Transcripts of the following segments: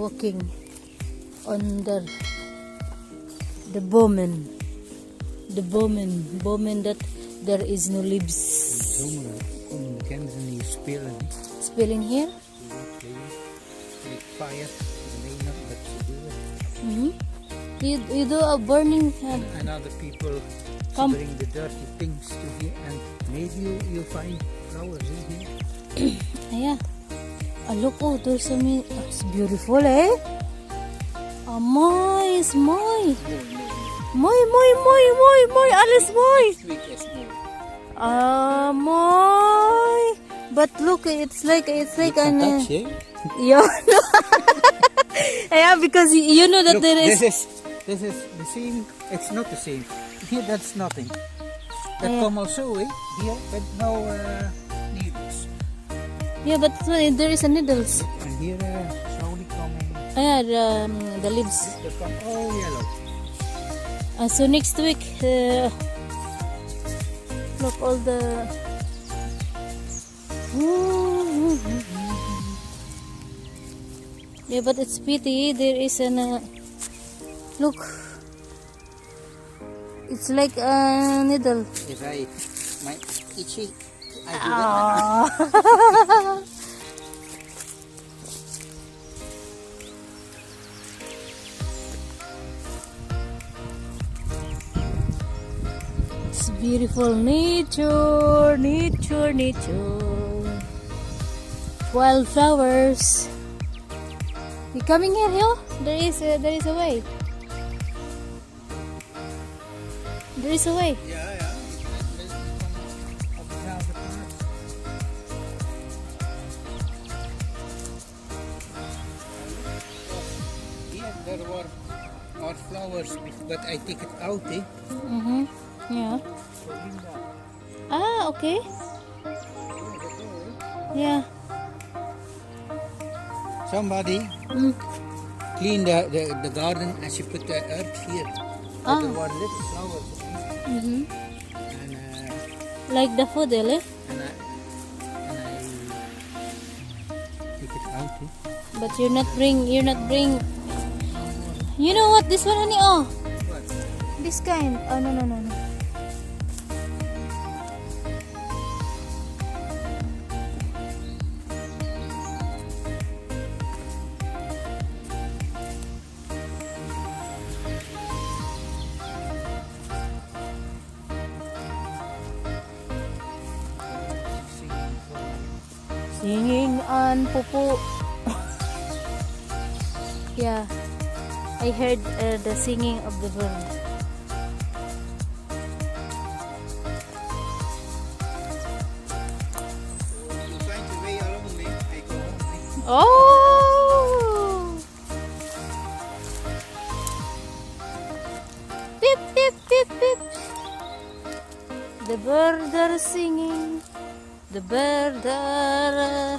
walking on the bowman that there is no leaves. Can you Spilling here. Fire. You do a burning and other people Come. bring the dirty things to here, and maybe you find flowers in here. yeah. Look, oh, there's some. It's beautiful, eh? Moy, moy. Moy, Alice, moy. Sweet as more. Moy. But look, it's like an. Touch, eh? Yeah, no. Yeah, because you know that Look, there is. This is the same. It's not the same. Here, that's nothing. That Yeah. come also, eh? Here, but no needles. Yeah, but there is a needles. And here, slowly coming. Yeah, the leaves. They come all yellow. So next week, look all the. Yeah, but it's pity there is an. Look, it's like a needle. If my itchy, I do Ah. It's beautiful nature. Wildflowers. You coming here, Hill? There is a way. There is a way. Yeah. Here there were flowers, but I take it out, eh? Yeah. Ah, okay. Yeah. Somebody clean the garden as you put the earth here. Ah. There were little flowers. And Like the food, eh? and I take it out, eh? But you're not bring. You know what? This one, honey. Oh, What? this kind. Oh no. Singing on pupu. Yeah, I heard the singing of the bird. You find the way along, eh? I go home, eh? Oh! Beep, beep, beep, beep. The birds are singing. The birds are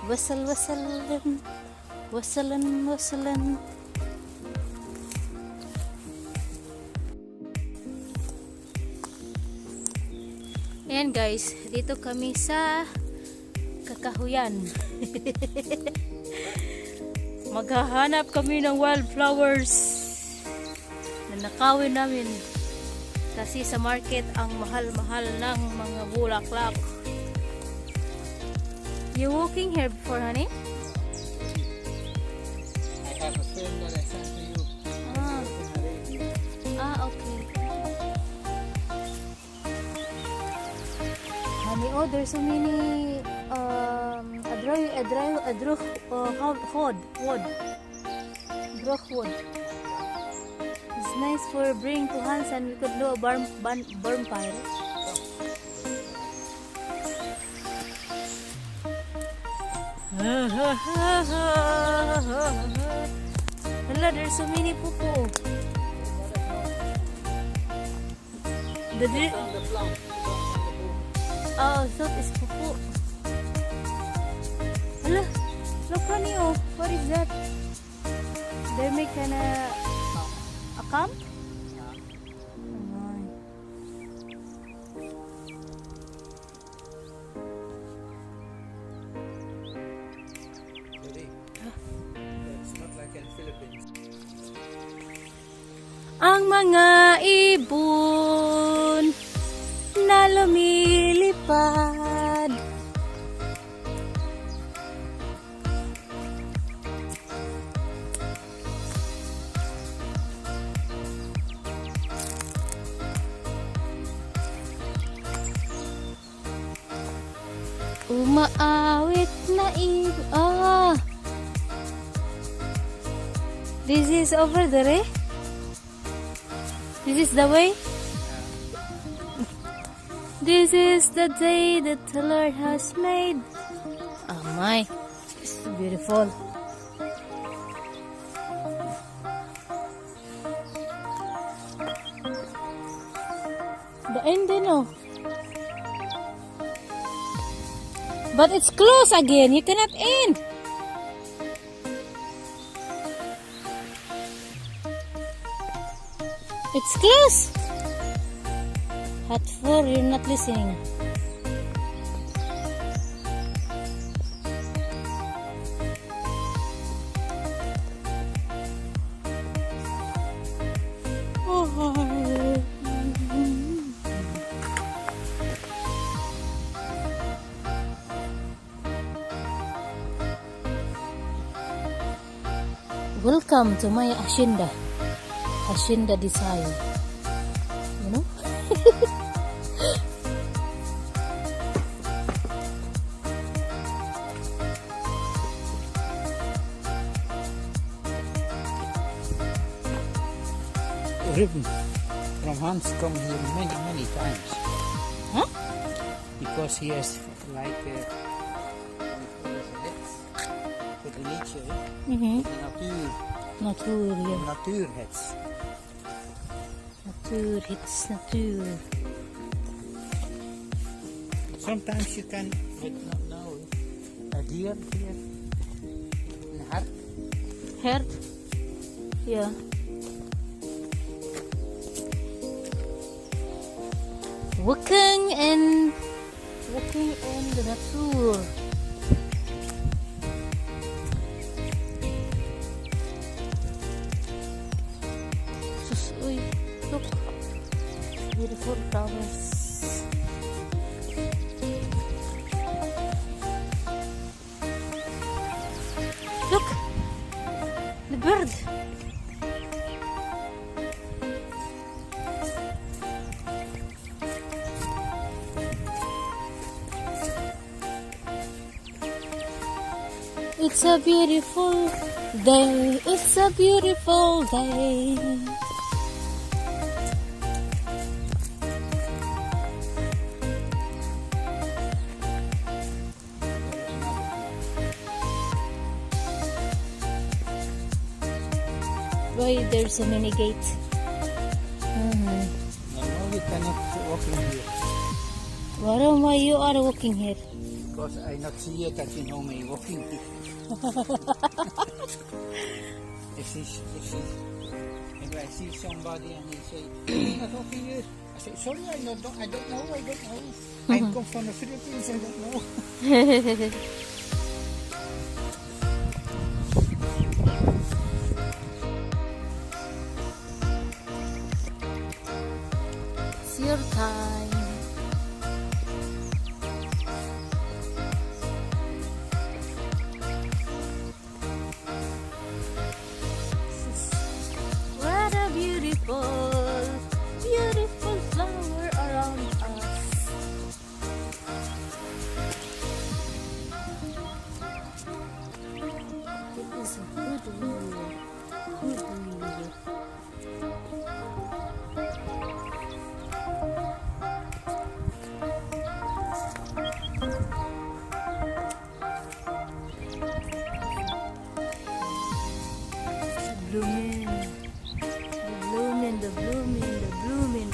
whistling. Ayan guys, dito kami sa kakahuyan. Maghahanap kami ng wildflowers na nakawin namin. Kasi sa market ang mahal-mahal ng mga bulaklak. You walking here before, honey? I have a friend that I sent to you. Okay. Honey, oh, there's so many wood. It's nice for bring to hands and we could do a burn pile. Hala, there's so many pupu. Oh, so it's pupu. Hala, look honey, oh, what is that? They make a camp? It's not like ang mga ibon na lumilipad. Umaawit na ibon. This is over there, eh? This is the way? This is the day that the Lord has made. Oh my, it's so beautiful. The end, no? But it's closed again. You cannot end. It's closed. At 4, you're not listening. Welcome to my Hacienda Desire. You know? Ruben from Hans come here many times. Huh? Because he has like for the nature, Mm-hmm. natuur, Natuur, yeah. natuurhets. Natuur, it's natuur. Sometimes you can, but not now, a deer here, een hert. Herd? Yeah. Walking in the natuur. Sus, uy, look. Beautiful flowers. Look, the bird. It's a beautiful day. It's a beautiful day. Why there's a mini gate? No, you cannot walk in here. Why you are walking here? Because I not see it that you know me walking here. if I see somebody and he say, you're not walking here. I say, sorry, I don't know. I come from the Philippines, I don't know. It's your time. What a beautiful flower around us. It is a good view. Good view. Blooming. The blooming.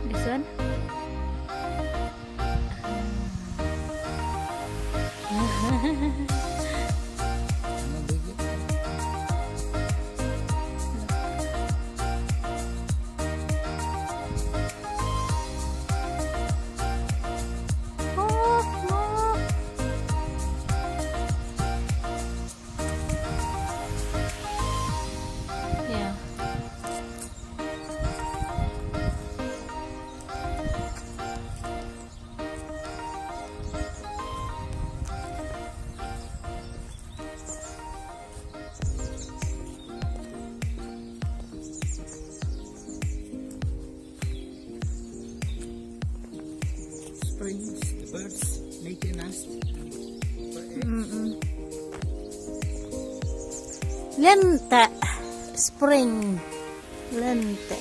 This one? Ano ba yun? Oh, oh. Yeah. Springs, the birds make a nest for eggs. Lente. Spring. Lente.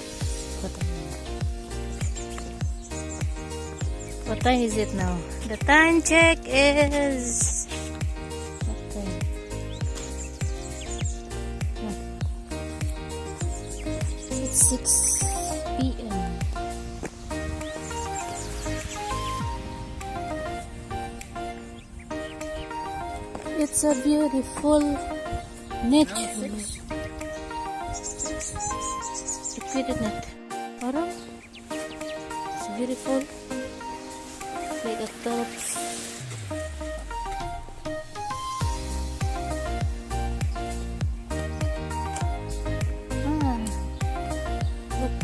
What time is it now? The time check is... What time? It's 6 p.m. It's a beautiful nature. Repeated net. Parang it's beautiful. Like a tops. Ah, look.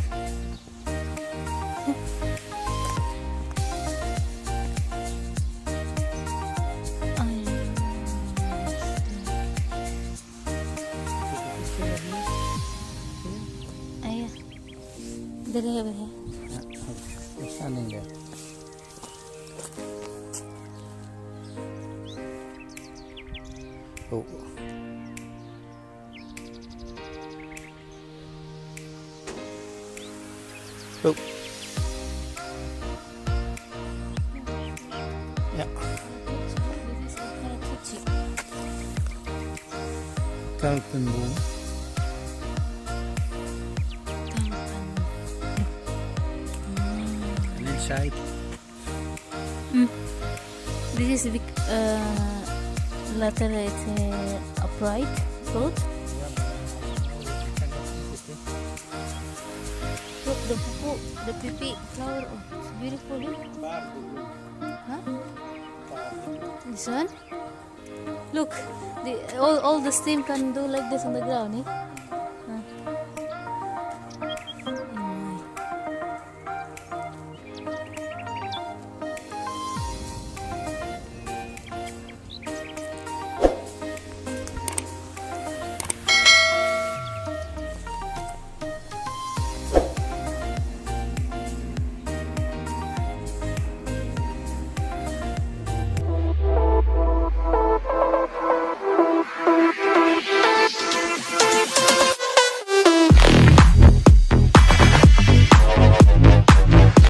Ayan. Dali over here. You're standing there. Oh. Oh. Yeah. Kalpen boom. And inside. This is big, lateral, it's upright fruit. Look, the pupu, the pipi flower, oh, it's beautiful. Huh? This one? Look, all the stem can do like this on the ground, eh?